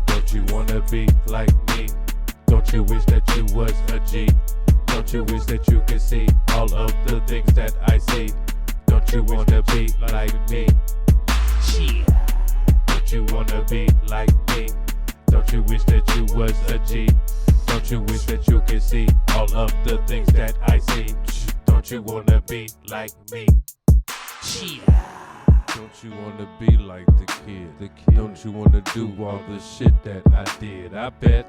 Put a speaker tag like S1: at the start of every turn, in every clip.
S1: Don't you wanna be like me? Don't you wish that you was a G? Don't you wish that you could see all of the things that I see? Don't you wanna be like me? Don't you wanna be like me? Don't you wish that you was a G? Don't you wish that you could see all of the things that I see? Don't you wanna be like me? Don't you wanna be like the kid? Don't you wanna do all the shit that I did? I bet.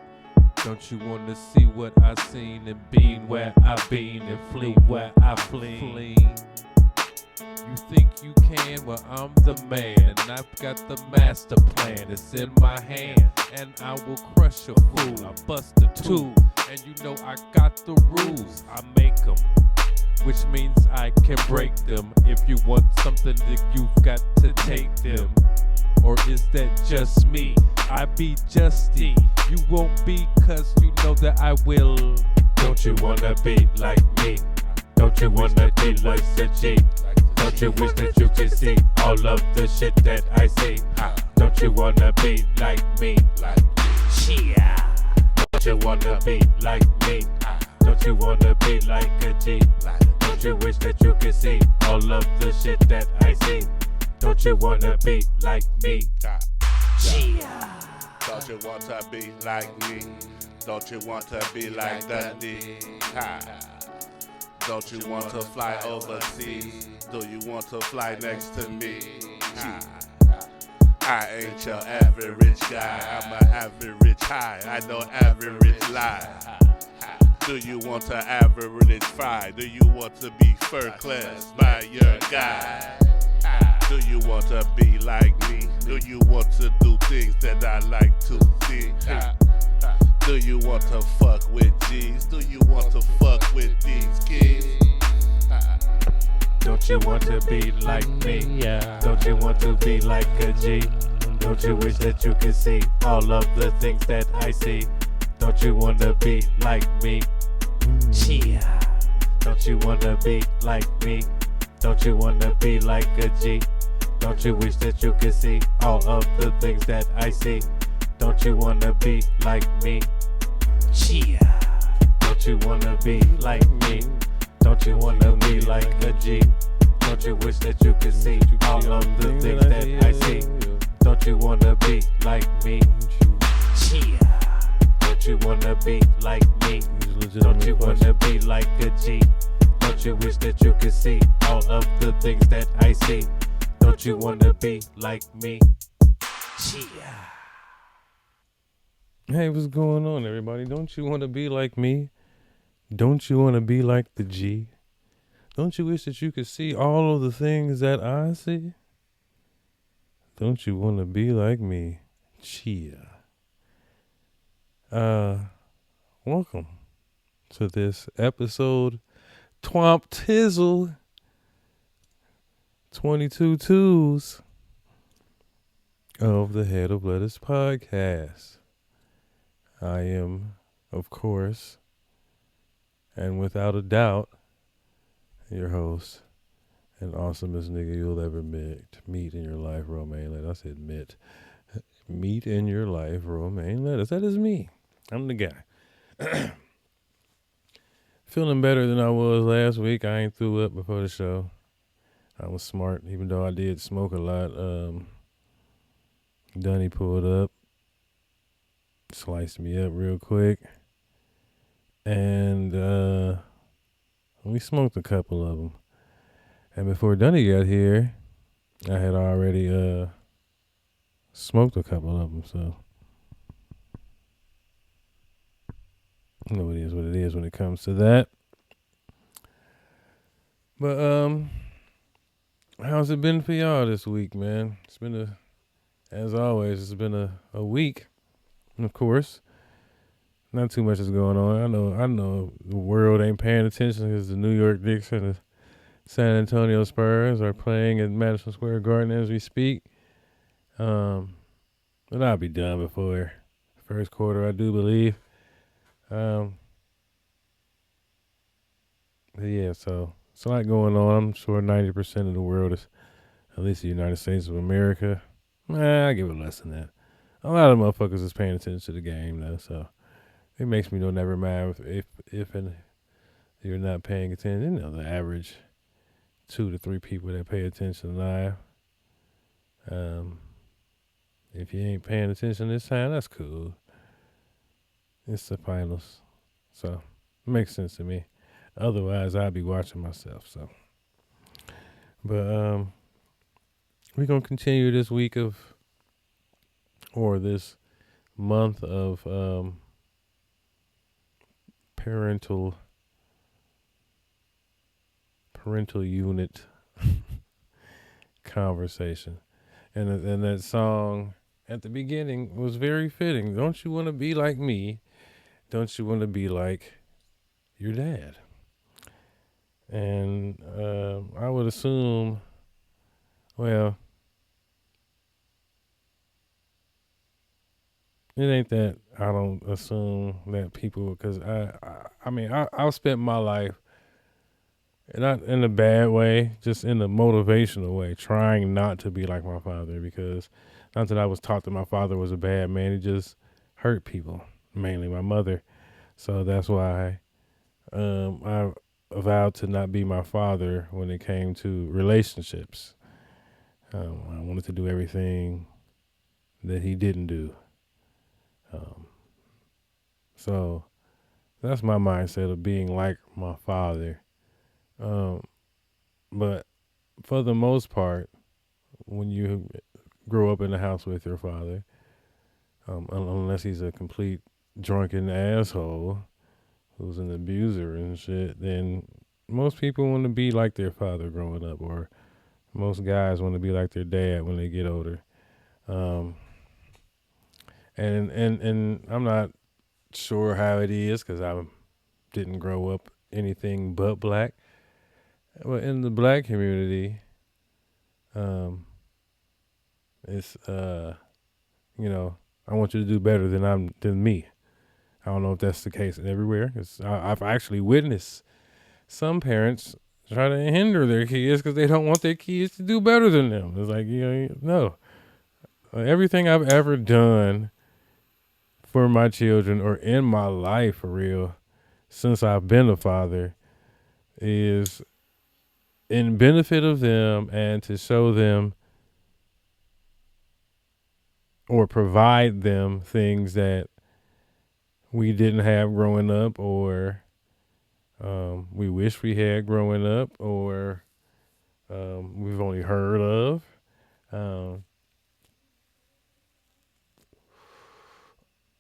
S1: Don't you wanna see what I seen and been where I been and flee where I flee? You think you can? Well, I'm the man, and I've got the master plan. It's in my hand, and I will crush a fool. I bust a tool, and you know I got the rules. I make them, which means I can break them. If you want something, then you've got to take them. Or is that just me? I be justy. You won't be, cause you know that I will. Don't you wanna be like me? Don't you wanna be like the G? Don't you wish that you could see all of the shit that I see? Don't you wanna be like me? Don't you wanna be like me? Don't you wanna be like a G? Don't you wish that you could see all of the shit that I see? Don't you wanna be like me?
S2: Don't you want to be like me? Don't you want to be like Dundee? Don't you want to fly overseas? Do you want to fly next to me? I ain't your average guy. I'm an average high. I know average lie. Do you want to average fry? Do you want to be first class by your guy? Do you want to be like me? Do you want to do things that I like to see? Do you want to fuck with G's? Do you want to fuck with these kids?
S1: Don't you want to be like me? Don't you want to be like a G? Don't you wish that you could see all of the things that I see? Don't you want to be like me? Don't you want to be like me? Don't you want to be like a G? Don't you wish that you could see all of the things that I see? Don't you want to be like me? Don't you want to be like me? Don't you want to be like a G? Don't you wish that you could see all of the things that I see? Don't you want to be like me? Don't you want to be like me? Don't you want to be like a G? Don't you wish that you could see all of the things that I see? Don't you want to be like me? Hey, what's going on, everybody? Don't you want to be like me? Don't you want to be like the G? Don't you wish that you could see all of the things that I see? Don't you want to be like me? Welcome to this episode Twomp Tizzle 22 twos of the Head of Lettuce podcast. I am, of course, and without a doubt, your host, and awesomest nigga you'll ever meet in your life, Romaine Lettuce. I said meet in your life, Romaine Lettuce. That is me. I'm the guy. Feeling better than I was last week. I ain't threw up before the show. I was smart, even though I did smoke a lot. Dunny pulled up, sliced me up real quick, and we smoked a couple of them. And before Dunny got here, I had already smoked a couple of them, so you know, it is what it is when it comes to that. But how's it been for y'all this week, man? It's been as always, it's been a week, of course.
S3: not too much is going on. I know the world ain't paying attention because the New York Knicks and the San Antonio Spurs are playing at Madison Square Garden as we speak. But I'll be done before first quarter, I do believe. But yeah, so it's a lot going on. I'm sure 90% of the world is, at least the United States of America. I give it less than that. A lot of motherfuckers is paying attention to the game though, so it makes me never mind if and you're not paying attention. The average 2 to 3 people that pay attention live. If you ain't paying attention this time, that's cool. It's the finals, so it makes sense to me. Otherwise, I'd be watching myself. So, but we're gonna continue this week or this month of parental unit conversation, and that song at the beginning was very fitting. Don't you want to be like me? Don't you want to be like your dad? And I would assume, well, it ain't that I don't assume that people, because I've spent my life, not in a bad way, just in a motivational way, trying not to be like my father, because not that I was taught that my father was a bad man, he just hurt people, mainly my mother. So that's why I vowed to not be my father when it came to relationships. I wanted to do everything that he didn't do. So that's my mindset of being like my father. But for the most part, when you grow up in the house with your father, unless he's a complete drunken asshole who's an abuser and shit, then most people want to be like their father growing up, or most guys want to be like their dad when they get older. And I'm not sure how it is because I didn't grow up anything but black. But in the black community, it's I want you to do better than me. I don't know if that's the case everywhere, because I've actually witnessed some parents try to hinder their kids because they don't want their kids to do better than them. It's like, no. Everything I've ever done for my children or in my life for real, since I've been a father, is in benefit of them and to show them or provide them things that we didn't have growing up, or we wish we had growing up, or we've only heard of.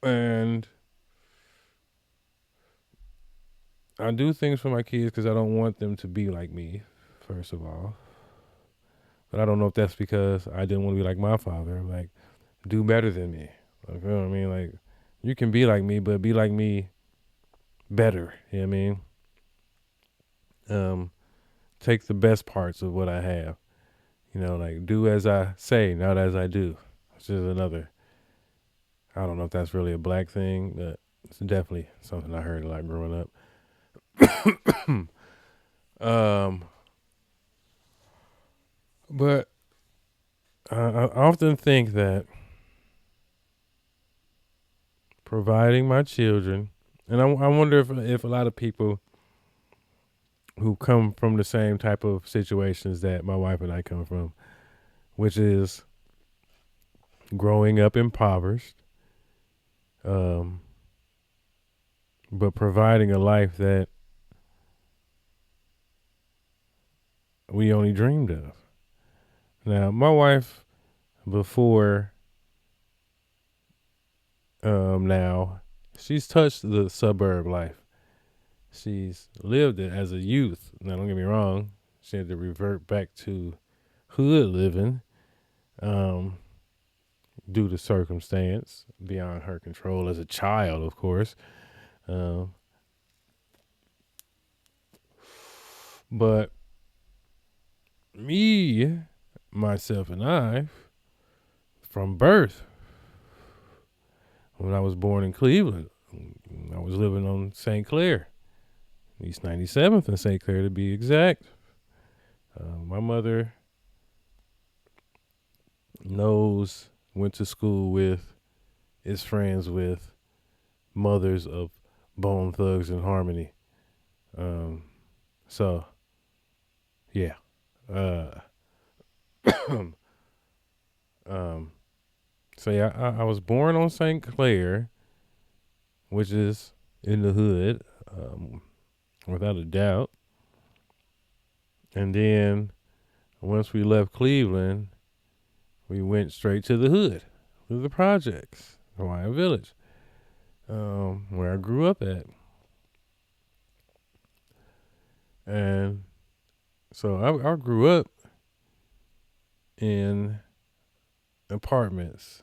S3: And I do things for my kids because I don't want them to be like me, first of all. But I don't know if that's because I didn't want to be like my father. Like, do better than me. Like, you know what I mean? Like, you can be like me, but be like me better. You know what I mean? Take the best parts of what I have. Like, do as I say, not as I do. Which is another, I don't know if that's really a black thing, but it's definitely something I heard a lot growing up. But I often think that providing my children, and I wonder if a lot of people who come from the same type of situations that my wife and I come from, which is growing up impoverished, but providing a life that we only dreamed of. Now, my wife, before now, she's touched the suburb life. She's lived it as a youth. Now, don't get me wrong, she had to revert back to hood living due to circumstance beyond her control as a child, of course. Um, but me, myself, and I, from birth, when I was born in Cleveland, I was living on St. Clair, East 97th and St. Clair to be exact. My mother went to school with, is friends with mothers of Bone Thugs and Harmony. So, yeah. So yeah, I was born on St. Clair, which is in the hood, without a doubt. And then once we left Cleveland, we went straight to the hood, to the projects, Hawaiian Village, where I grew up at. And so I grew up in apartments.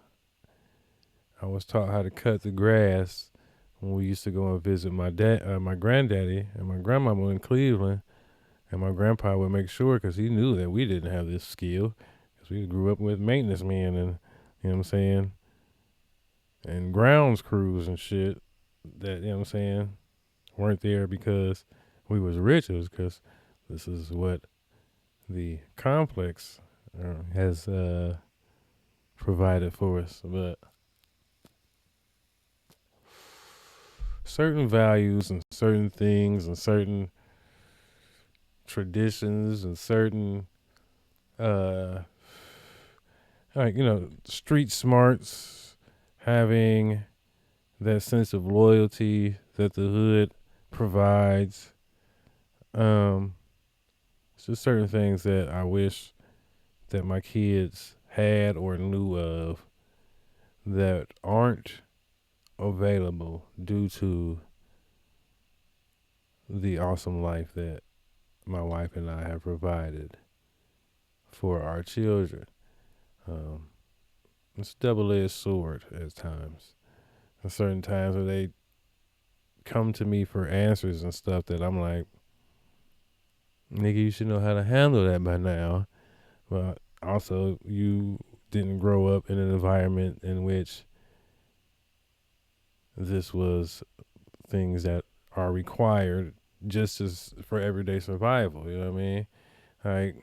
S3: I was taught how to cut the grass when we used to go and visit my granddaddy and my grandmama in Cleveland. And my grandpa would make sure, because he knew that we didn't have this skill, because we grew up with maintenance men and, you know what I'm saying, and grounds crews and shit that, you know what I'm saying, weren't there because we was rich. It was because this is what the complex has provided for us. But certain values and certain things and certain traditions and certain street smarts, having that sense of loyalty that the hood provides. It's just certain things that I wish that my kids had or knew of that aren't available due to the awesome life that my wife and I have provided for our children. It's a double-edged sword at times. At certain times where they come to me for answers and stuff that I'm like, nigga, you should know how to handle that by now. But also, you didn't grow up in an environment in which this was things that are required just as for everyday survival. You know what I mean? Like,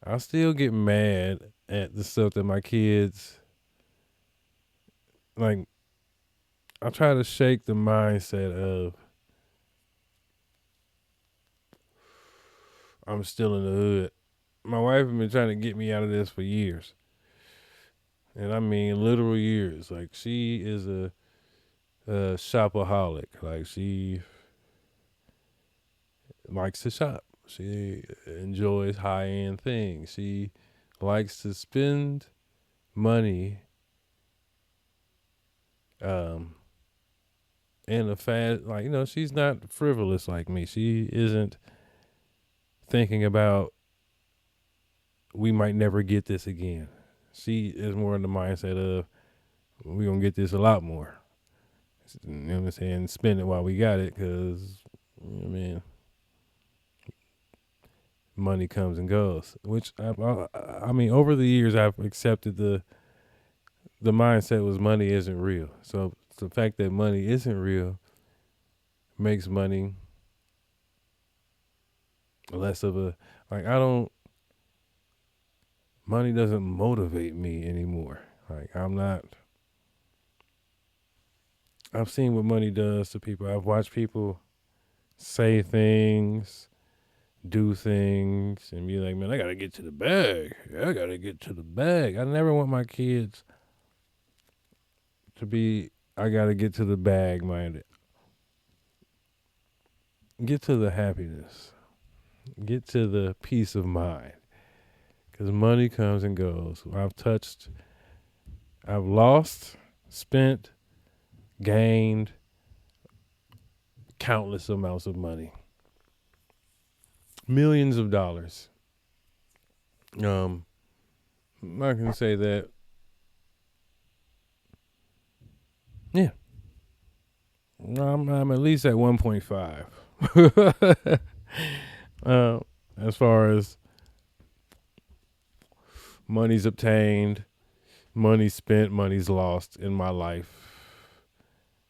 S3: I still get mad at the stuff that my kids, like, I try to shake the mindset of I'm still in the hood. My wife has been trying to get me out of this for years. And I mean literal years. Like, she is a shopaholic. Like, she likes to shop. She enjoys high-end things. She likes to spend money in a fast, like, she's not frivolous like me. She isn't thinking about we might never get this again. She is more in the mindset of we're going to get this a lot more. You know what I'm saying? Spend it while we got it, because, money comes and goes. Which, I mean, over the years, I've accepted the mindset was money isn't real. So the fact that money isn't real makes money less of a, like, money doesn't motivate me anymore. Like, I've seen what money does to people. I've watched people say things, do things, and be like, man, I got to get to the bag. I got to get to the bag. I never want my kids to be, I got to get to the bag minded. Get to the happiness. Get to the peace of mind. Because money comes and goes. I've lost, spent, gained countless amounts of money. Millions of dollars. I'm not going to say that. Yeah. I'm at least at 1.5. As far as money's obtained, money spent, money's lost in my life.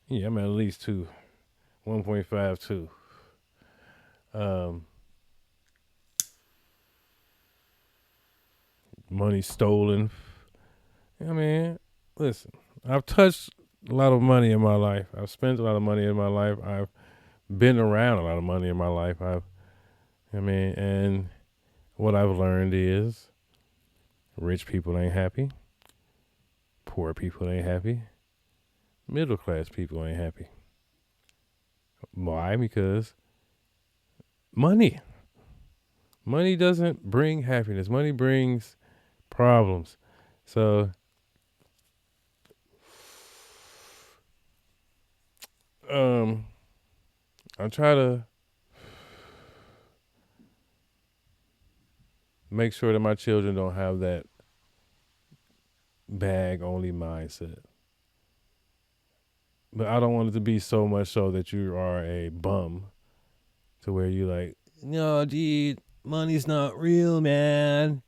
S3: Yeah, I'm at least 2. 1.5, 2. Money stolen. I mean, listen, I've touched a lot of money in my life. I've spent a lot of money in my life. I've been around a lot of money in my life. And what I've learned is rich people ain't happy. Poor people ain't happy. Middle class people ain't happy. Why? Because money. Money doesn't bring happiness. Money brings problems. So I try to make sure that my children don't have that bag only mindset. But I don't want it to be so much so that you are a bum to where you like, no, dude, money's not real, man.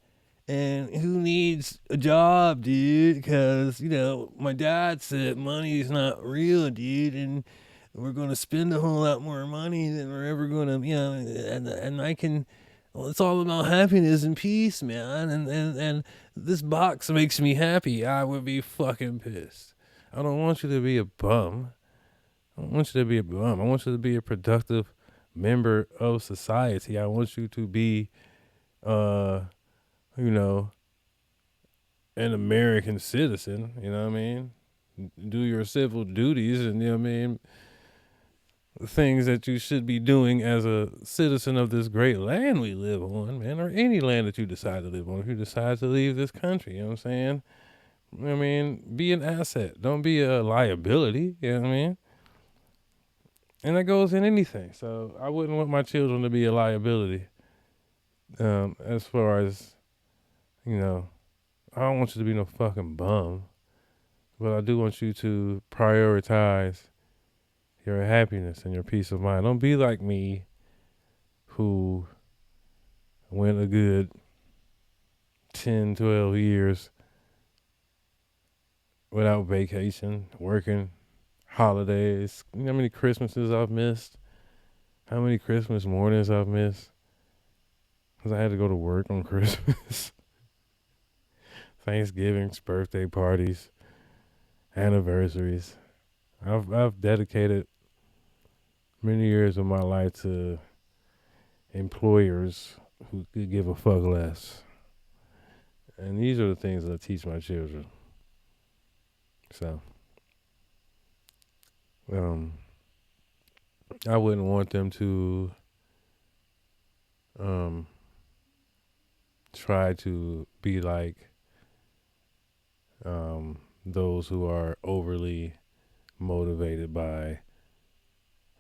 S3: And who needs a job, dude? Because, my dad said money's not real, dude. And we're going to spend a whole lot more money than we're ever going to, and I can, well, it's all about happiness and peace, man. And this box makes me happy. I would be fucking pissed. I don't want you to be a bum. I want you to be a bum. I want you to be a productive member of society. I want you to be, an American citizen. You know what I mean? Do your civil duties and, things that you should be doing as a citizen of this great land we live on, man, or any land that you decide to live on. If you decide to leave this country, you know what I'm saying? Be an asset. Don't be a liability, you know what I mean? And that goes in anything. So I wouldn't want my children to be a liability. As far as, I don't want you to be no fucking bum. But I do want you to prioritize your happiness and your peace of mind. Don't be like me, who went a good 10, 12 years without vacation, working, holidays. You know how many Christmases I've missed? How many Christmas mornings I've missed? Because I had to go to work on Christmas. Thanksgivings, birthday parties, anniversaries. I've dedicated many years of my life to employers who could give a fuck less. And these are the things that I teach my children. So, I wouldn't want them to try to be like those who are overly motivated by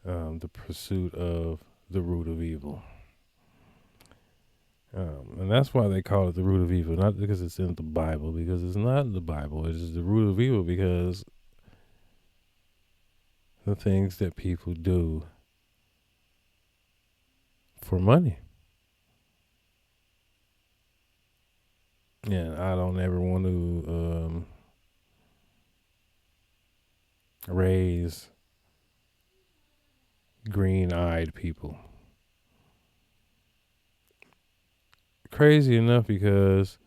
S3: the pursuit of the root of evil. And that's why they call it the root of evil, not because it's in the Bible, because it's not in the Bible. It is the root of evil because the things that people do for money. Yeah, I don't ever want to raise green-eyed people. Crazy enough, because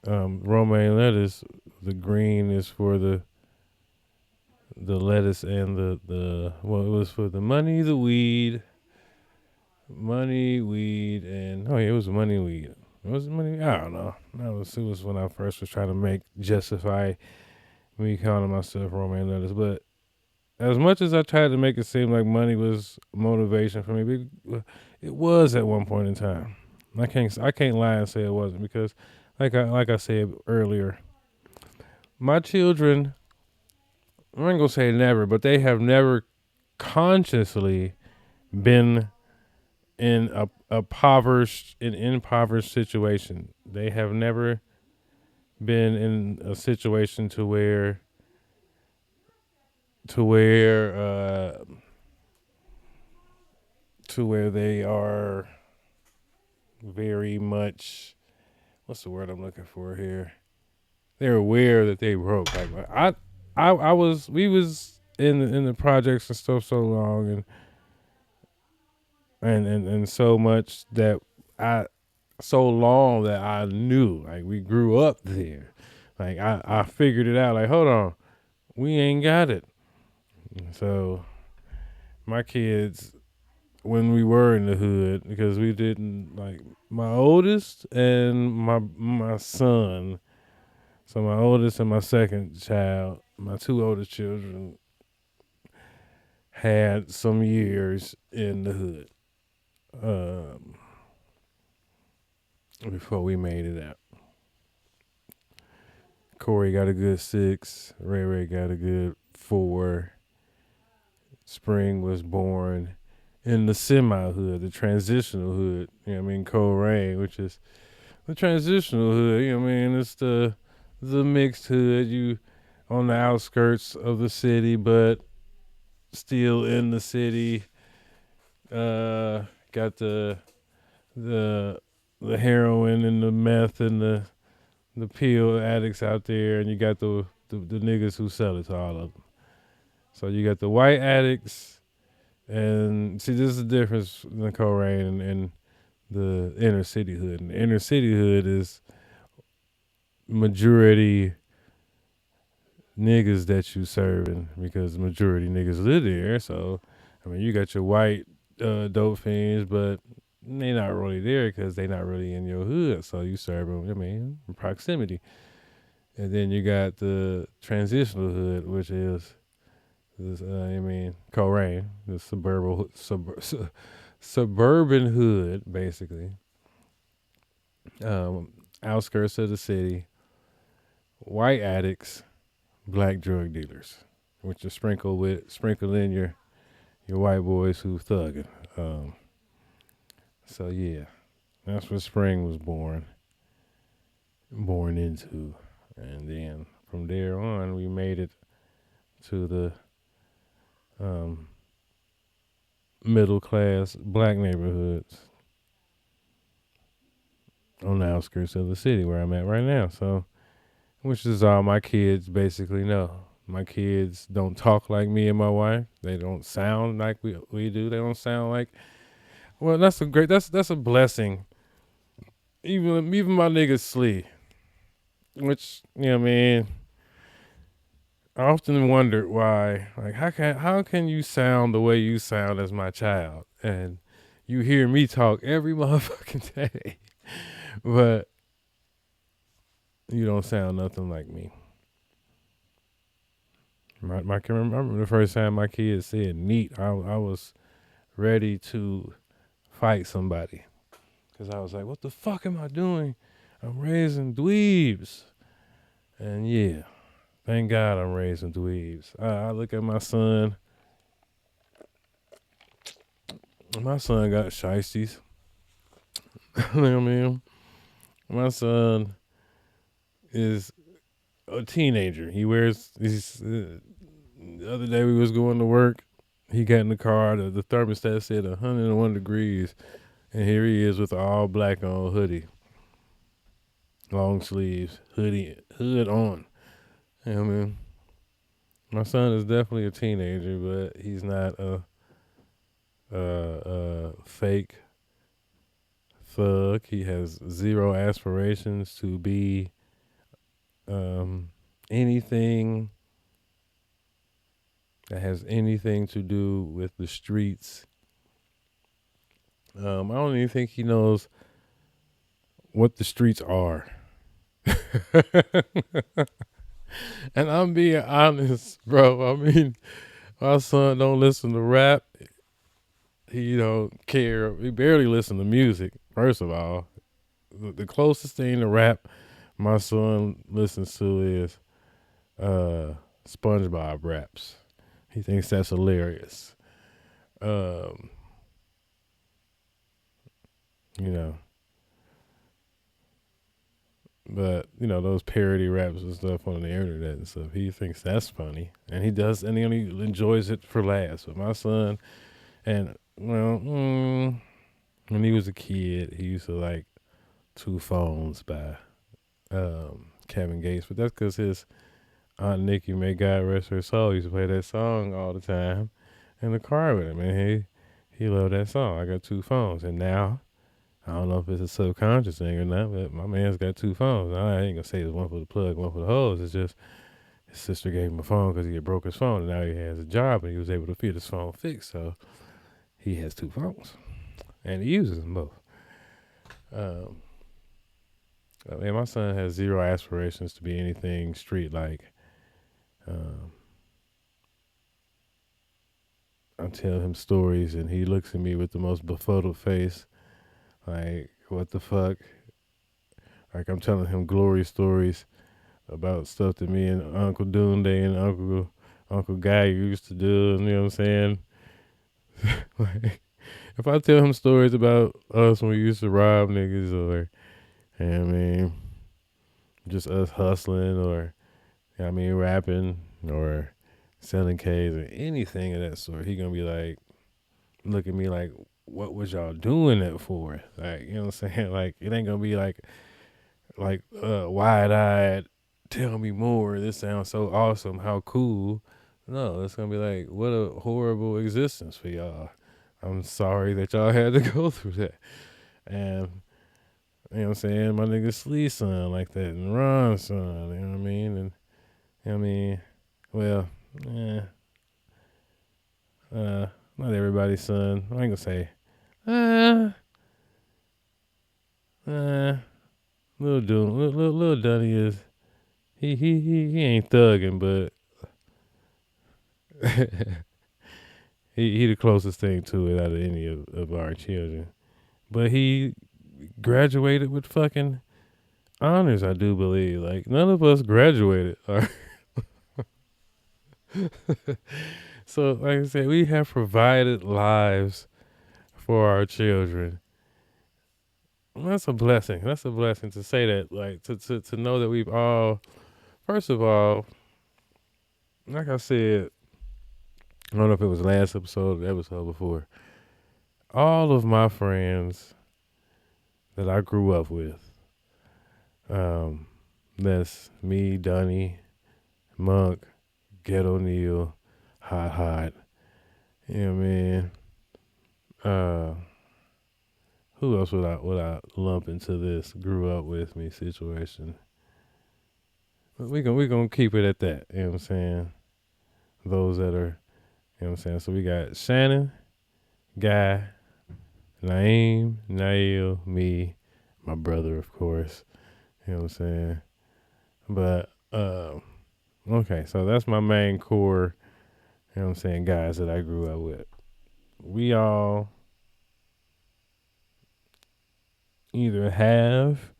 S3: romaine lettuce, the green is for the lettuce and it was for the money, the weed, and it was money, weed. Was it money? I don't know. It was when I first was trying to justify me calling myself romaine lettuce. But as much as I tried to make it seem like money was motivation for me, it was at one point in time. I can't lie and say it wasn't, because like I said earlier, my children, I'm not gonna say never, but they have never consciously been in a impoverished situation. They have never been in a situation to where to where they are very much, what's the word I'm looking for here? They're aware that they broke. Like I was, we was in the projects and stuff so long, and so much that so long that I knew, like, we grew up there. Like I figured it out. Like, hold on, we ain't got it. So my kids, when we were in the hood, because we didn't, like, my oldest and my son. So my oldest and my second child, my two oldest children, had some years in the hood before we made it out. Corey got a good 6. Ray Ray got a good 4. Spring was born in the semi-hood, the transitional hood. You know what I mean? Coleraine, which is the transitional hood. You know what I mean? It's the mixed hood. You on the outskirts of the city, but still in the city. Got the heroin and the meth and the pill addicts out there, and you got the niggas who sell it to all of them. So you got the white addicts, and see, this is the difference in the Coleraine and the inner city hood. And the inner city hood is majority niggas that you serving, because the majority niggas live there. So, I mean, you got your white dope fiends, but they not really there because they not really in your hood. So you serve them, I mean, in proximity. And then you got the transitional hood, which is Coleraine, the suburban hood, basically. Outskirts of the city, white addicts, black drug dealers, which are sprinkled in your white boys who thugging. So yeah, that's what Spring was born into, and then from there on, we made it to the middle class black neighborhoods on the outskirts of the city where I'm at right now. So, which is all my kids basically know. My kids don't talk like me and my wife. They don't sound like we do. They don't sound like. Well, that's a blessing. Even my nigga Slee, which, you know what I mean, I often wondered why, like, how can you sound the way you sound as my child, and you hear me talk every motherfucking day, but you don't sound nothing like me. I remember the first time my kids said "neat," I was ready to fight somebody, because I was like, what the fuck am I doing? I'm raising dweebs. And yeah, thank God I'm raising dweebs. I look at my son. My son got shiesties. You know what I mean? My son is a teenager. He wears these. The other day we was going to work. He got in the car. The thermostat said 101 degrees. And here he is with an all black on hoodie. Long sleeves, hood on. You know what I mean? My son is definitely a teenager, but he's not a fake thug. He has zero aspirations to be anything that has anything to do with the streets. I don't even think he knows what the streets are. And I'm being honest, bro. I mean, my son don't listen to rap. He don't care. He barely listen to music, first of all. The closest thing to rap my son listens to is SpongeBob raps. He thinks that's hilarious. You know. But you know those parody raps and stuff on the internet and stuff. He thinks that's funny, and he does, and he only enjoys it for laughs. But my son, and well, when he was a kid, he used to like Two Phones by Kevin Gates, but that's because his Aunt Nikki, may God rest her soul, used to play that song all the time in the car with him, and he loved that song. I got two phones, and now I don't know if it's a subconscious thing or not, but my man's got two phones. I ain't gonna say it's one for the plug, one for the hose. It's just his sister gave him a phone because he had broke his phone, and now he has a job, and he was able to get his phone fixed. So he has two phones, and he uses them both. And my son has zero aspirations to be anything street like. I tell him stories, and he looks at me with the most befuddled face, like, what the fuck? Like, I'm telling him glory stories about stuff that me and Uncle Doomday and Uncle Guy used to do, and you know what I'm saying? Like, if I tell him stories about us when we used to rob niggas, or, you know what I mean, just us hustling, or, you know what I mean, rapping, or selling K's, or anything of that sort, he gonna be like, look at me like, what was y'all doing it for? Like, you know what I'm saying? Like, it ain't gonna be like wide-eyed, tell me more, this sounds so awesome, how cool. No, it's gonna be like, what a horrible existence for y'all. I'm sorry that y'all had to go through that. And, you know what I'm saying, my nigga Slee son like that, and Ron's son, you know what I mean? And, you know what I mean, well, not everybody's son. I ain't gonna say, Lil Dunny is, he ain't thugging, but he the closest thing to it out of any of our children. But he graduated with fucking honors, I do believe. Like, none of us graduated. So, like I said, we have provided lives for our children. That's a blessing. That's a blessing to say that. Like, to know that we've all, first of all, like I said, I don't know if it was last episode or the episode before, all of my friends that I grew up with, that's me, Dunny, Monk, Ghetto Neil, Hot, you know what I mean? Who else would I lump into this grew up with me situation? But we gonna keep it at that, you know what I'm saying? Those that are, you know what I'm saying? So we got Shannon, Guy, Naeem, Nail, me, my brother, of course. You know what I'm saying? But, okay, so that's my main core, you know what I'm saying, guys that I grew up with. We all either have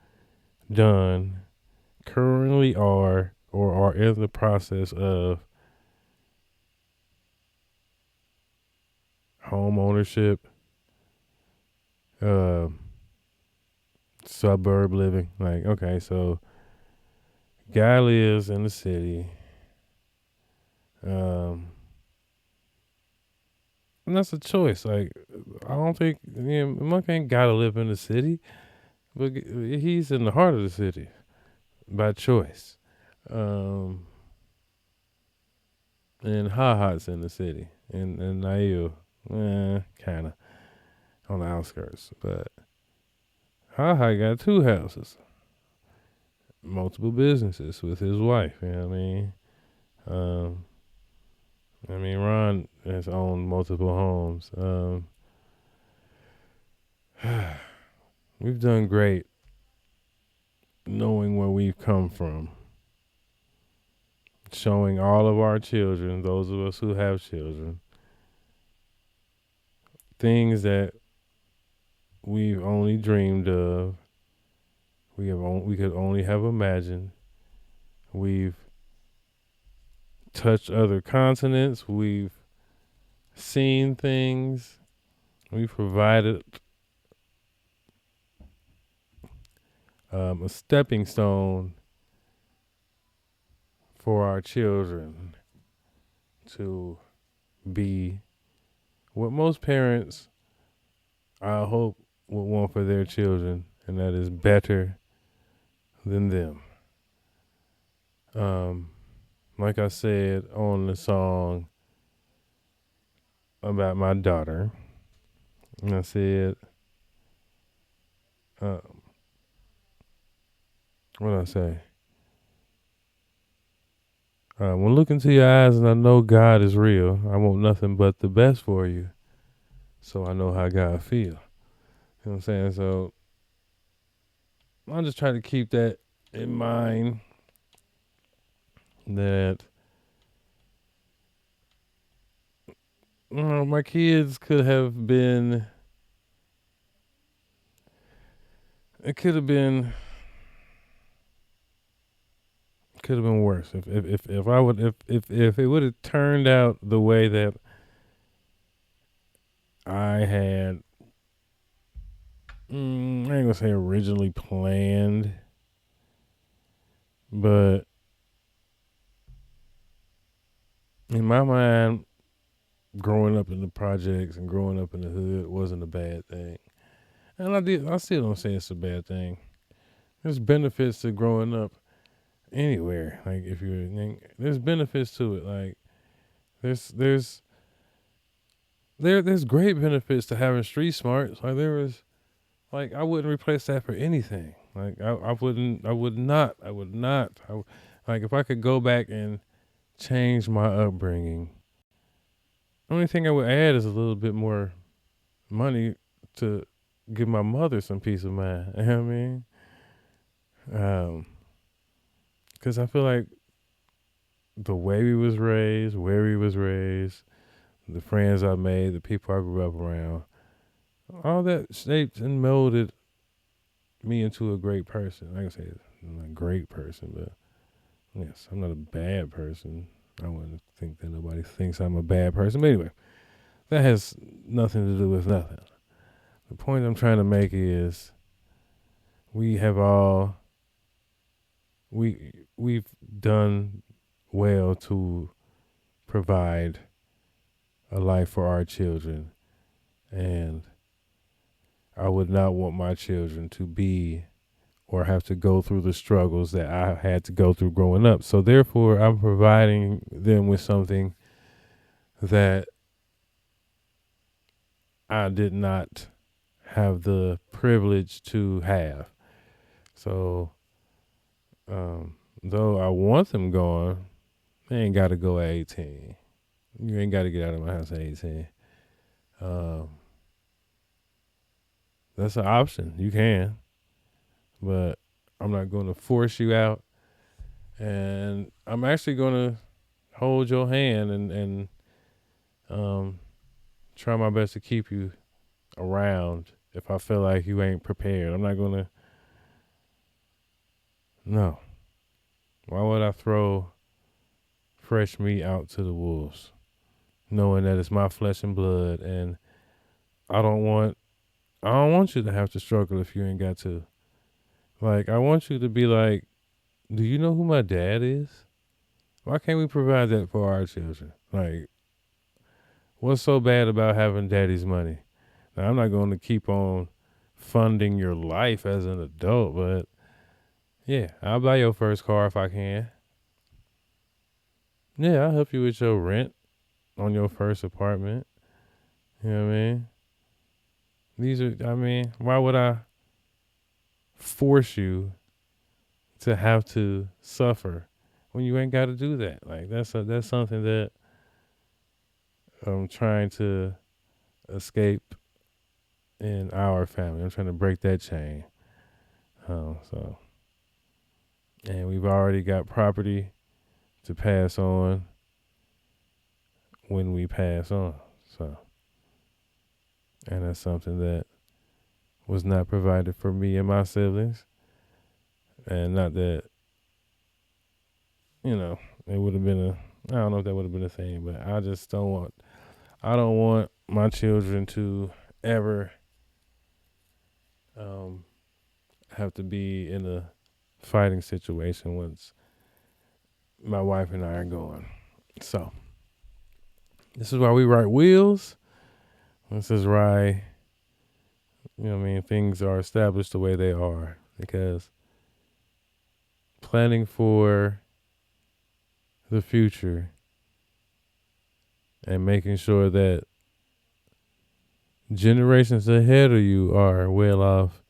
S3: done, currently are, or are in the process of home ownership, suburb living. Like, okay, so Guy lives in the city. And that's a choice. Like, I don't think, Monk ain't gotta live in the city, but he's in the heart of the city by choice. And Ha-Ha's in the city, and Nail, kind of on the outskirts. But Ha-Ha got two houses, multiple businesses with his wife. You know what I mean? Ron has owned multiple homes. We've done great knowing where we've come from, showing all of our children, those of us who have children, things that we've only dreamed of, we could only have imagined. We've touched other continents. We've seen things. We've provided a stepping stone for our children to be what most parents, I hope, would want for their children, and that is better than them. Like I said on the song about my daughter, and I said, what did I say? When I look into your eyes and I know God is real, I want nothing but the best for you. So I know how God feel. You know what I'm saying? So I'm just trying to keep that in mind, that my kids could have been, it could have been worse if I would if it would have turned out the way that I had, I ain't gonna say originally planned, but in my mind, growing up in the projects and growing up in the hood wasn't a bad thing. And I still don't say it's a bad thing. There's benefits to growing up anywhere. Like there's benefits to it. Like there's great benefits to having street smarts. Like I wouldn't replace that for anything. Like I would not. Like if I could go back and change my upbringing, the only thing I would add is a little bit more money to give my mother some peace of mind. You know what I mean? Because I feel like the way we was raised, where we was raised, the friends I made, the people I grew up around, all that shaped and molded me into a great person. Like I say, I'm not a great person, but yes, I'm not a bad person. I wouldn't think that nobody thinks I'm a bad person. But anyway, that has nothing to do with nothing. The point I'm trying to make is we've done well to provide a life for our children, and I would not want my children to be or have to go through the struggles that I had to go through growing up. So therefore, I'm providing them with something that I did not have the privilege to have. So, though I want them gone, they ain't got to go at 18. You ain't got to get out of my house at 18. That's an option. You can. But I'm not going to force you out. And I'm actually going to hold your hand and try my best to keep you around if I feel like you ain't prepared. I'm not going to. No. Why would I throw fresh meat out to the wolves, knowing that it's my flesh and blood, and I don't want you to have to struggle if you ain't got to. Like, I want you to be like, do you know who my dad is? Why can't we provide that for our children? Like, what's so bad about having daddy's money? Now, I'm not going to keep on funding your life as an adult, but yeah, I'll buy your first car if I can. Yeah, I'll help you with your rent on your first apartment. You know what I mean? Why would I force you to have to suffer when you ain't got to do that? Like, that's something that I'm trying to escape in our family. I'm trying to break that chain. And we've already got property to pass on when we pass on. So, and that's something that was not provided for me and my siblings. And not that, it would have been I don't know if that would have been a thing, but I don't want my children to ever have to be in a fighting situation once my wife and I are going. So this is why we write wheels. This is why, things are established the way they are, because planning for the future and making sure that generations ahead of you are well off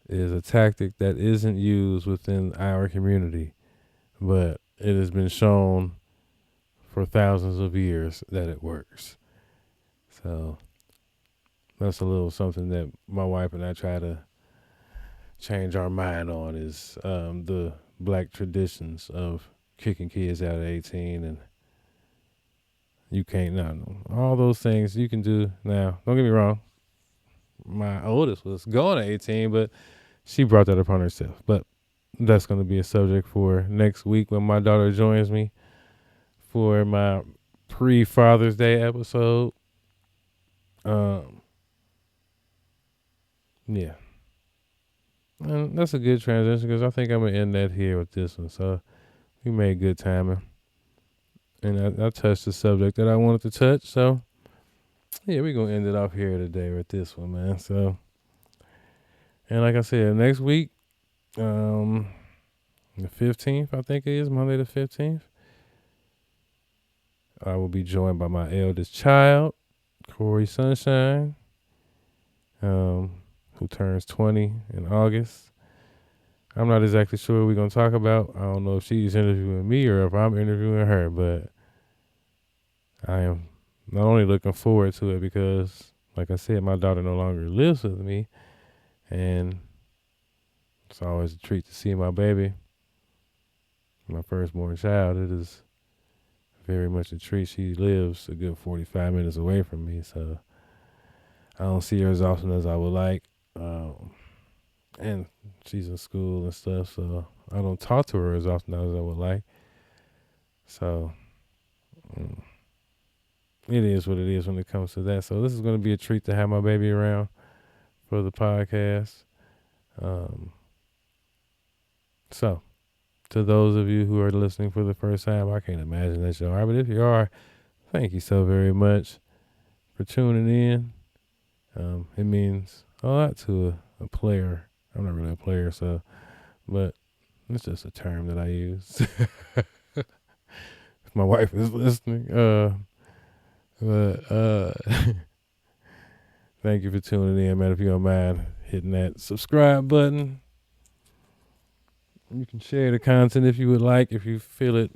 S3: is a tactic that isn't used within our community, but it has been shown for thousands of years that it works. So that's a little something that my wife and I try to change our mind on, is the black traditions of kicking kids out at 18, and you can't, no, all those things you can do now. Don't get me wrong, my oldest was going at 18, but she brought that upon herself. But that's going to be a subject for next week when my daughter joins me for my pre-Father's Day episode. Yeah. And that's a good transition, because I think I'm going to end that here with this one. So we made good timing. And I touched the subject that I wanted to touch. So, yeah, we're going to end it off here today with this one, man. So, and like I said, next week, the 15th, I think it is, Monday the 15th, I will be joined by my eldest child, Corey Sunshine, who turns 20 in August. I'm not exactly sure what we're going to talk about. I don't know if she's interviewing me or if I'm interviewing her, but I am not only looking forward to it because, like I said, my daughter no longer lives with me, and it's always a treat to see my baby, my firstborn child. It is very much a treat. She lives a good 45 minutes away from me, so I don't see her as often as I would like. And she's in school and stuff, so I don't talk to her as often as I would like. So it is what it is when it comes to that. So this is going to be a treat to have my baby around for the podcast. So to those of you who are listening for the first time, I can't imagine that you are, but if you are, thank you so very much for tuning in. It means a lot to a player. I'm not really a player, but it's just a term that I use. If my wife is listening, thank you for tuning in, man. If you don't mind hitting that subscribe button, you can share the content if you would like, if you feel it,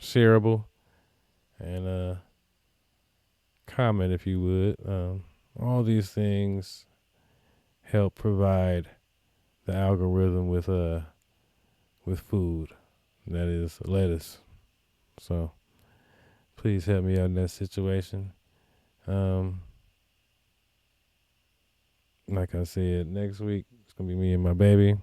S3: shareable, and comment if you would. All these things help provide the algorithm with food, that is lettuce. So please help me out in that situation. Like I said, next week it's gonna be me and my baby,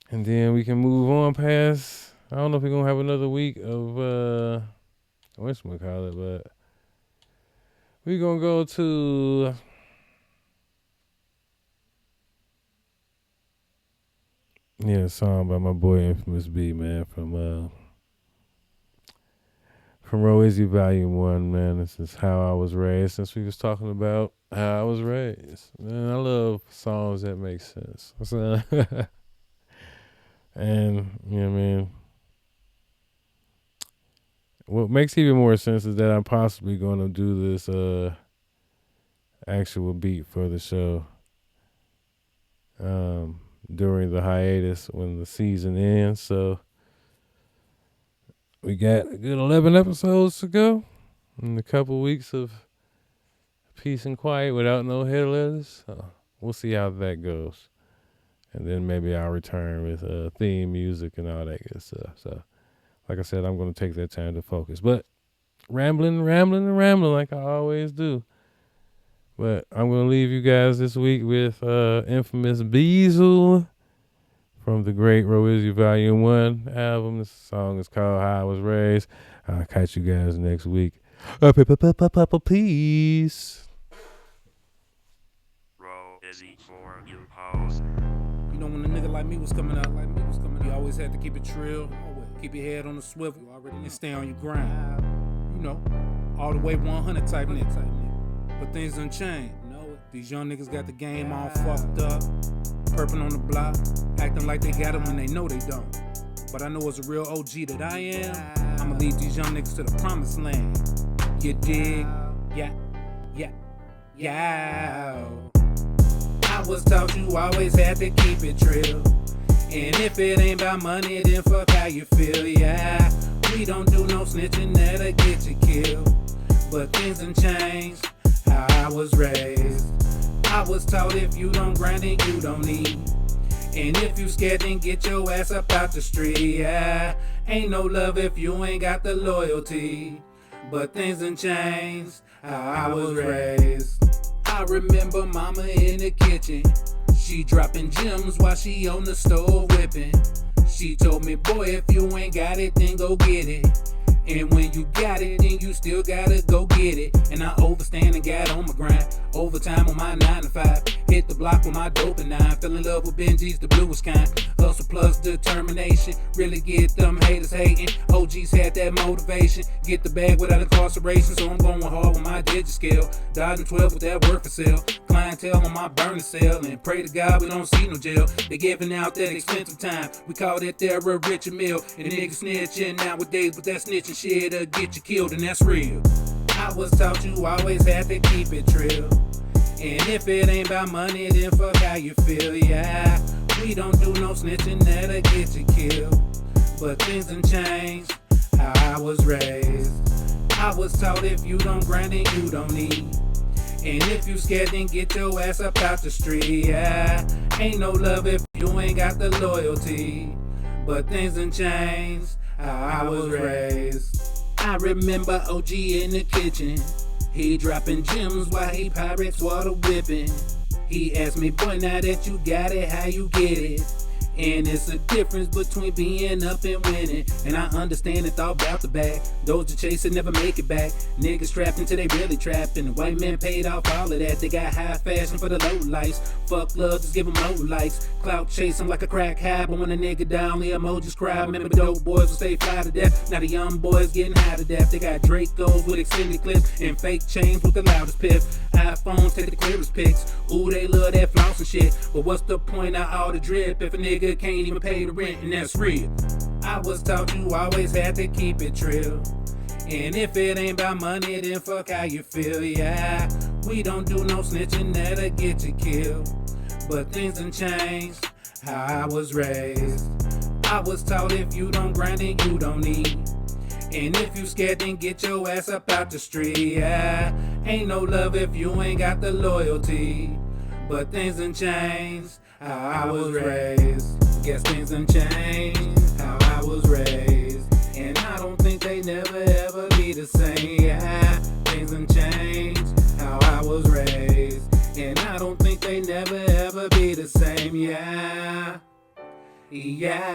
S3: and then we can move on past. I don't know if we're gonna have another week of whatchamacallit, but we're gonna go to a song by my boy Infamous B, man, from Row Izzy Volume 1, man. This is How I Was Raised, since we was talking about how I was raised. Man, I love songs that make sense. So, and, what makes even more sense is that I'm possibly going to do this actual beat for the show during the hiatus when the season ends. So we got a good 11 episodes to go in a couple weeks of peace and quiet without no head letters. So we'll see how that goes. And then maybe I'll return with theme music and all that good stuff. So like I said, I'm going to take that time to focus. But rambling like I always do. But I'm going to leave you guys this week with Infamous Beazle from the great Row Izzy Volume 1 album. This song is called How I Was Raised. I'll catch you guys next week. Peace.
S4: like me was coming up. You always had to keep it trill. Keep your head on the swivel. And stay on your grind. You know, all the way 100 type nigga. But things done changed. These young niggas got the game all fucked up. Purping on the block, acting like they got it when they know they don't. But I know as a real OG that I am, I'ma lead these young niggas to the promised land. You dig? Yeah. I was taught you always had to keep it trill. And if it ain't about money, then fuck how you feel, yeah. We don't do no snitching that'll get you killed. But things done changed, how I was raised. I was taught if you don't grind, then you don't eat. And if you scared, then get your ass up out the street, yeah. Ain't no love if you ain't got the loyalty. But things done changed, how I was raised. I remember mama in the kitchen. She dropping gems while she on the stove whipping. She told me, boy, if you ain't got it, then go get it. And when you got it, then you still gotta go get it. And I overstand and got on my grind. Overtime on my 9 to 5. Hit the block with my dope and 9. Fell in love with Benji's, the bluest kind. Hustle plus determination. Really get them haters hating. OGs had that motivation. Get the bag without incarceration. So I'm going hard with my DigiScale. Dodging 12 with that work for sale. Clientele on my burner cell. And pray to God we don't see no jail. They giving out that expensive time. We call that there a richer meal. And niggas snitching nowadays, but that snitching shit'll get you killed, and that's real. I was taught you always had to keep it trill. And if it ain't about money, then fuck how you feel, yeah. We don't do no snitching that'll get you killed. But things done changed, how I was raised. I was taught if you don't grind, then you don't eat. And if you scared, then get your ass up out the street, yeah. Ain't no love if you ain't got the loyalty. But things done changed, how I was raised. I remember OG in the kitchen. He dropping gems while he Pyrex water whipping. He asked me, boy, now that you got it, how you get it? And it's a difference between being up and winning. And I understand and thought about the bag. Those that chase it never make it back. Niggas trapped until they really trapped. And the white man paid off all of that. They got high fashion for the low lights. Fuck love, just give them no likes. Clout chase them like a crack high. But when a nigga down, the emojis cry. Remember the dope boys will stay fly to death. Now the young boys getting high to death. They got Dracos with extended clips and fake chains with the loudest piff. iPhones take the clearest pics. Ooh, they love that floss and shit. But what's the point of all the drip if a nigga can't even pay the rent, and that's real. I was taught you always had to keep it trill. And if it ain't about money, then fuck how you feel, yeah. We don't do no snitching that'll get you killed. But things done changed, how I was raised. I was taught if you don't grind, then you don't eat. And if you scared, then get your ass up out the street, yeah. Ain't no love if you ain't got the loyalty. But things done changed, how I was raised. Guess things done changed, how I was raised. And I don't think they never ever be the same, yeah. Things done changed, how I was raised. And I don't think they never ever be the same, yeah. Yeah.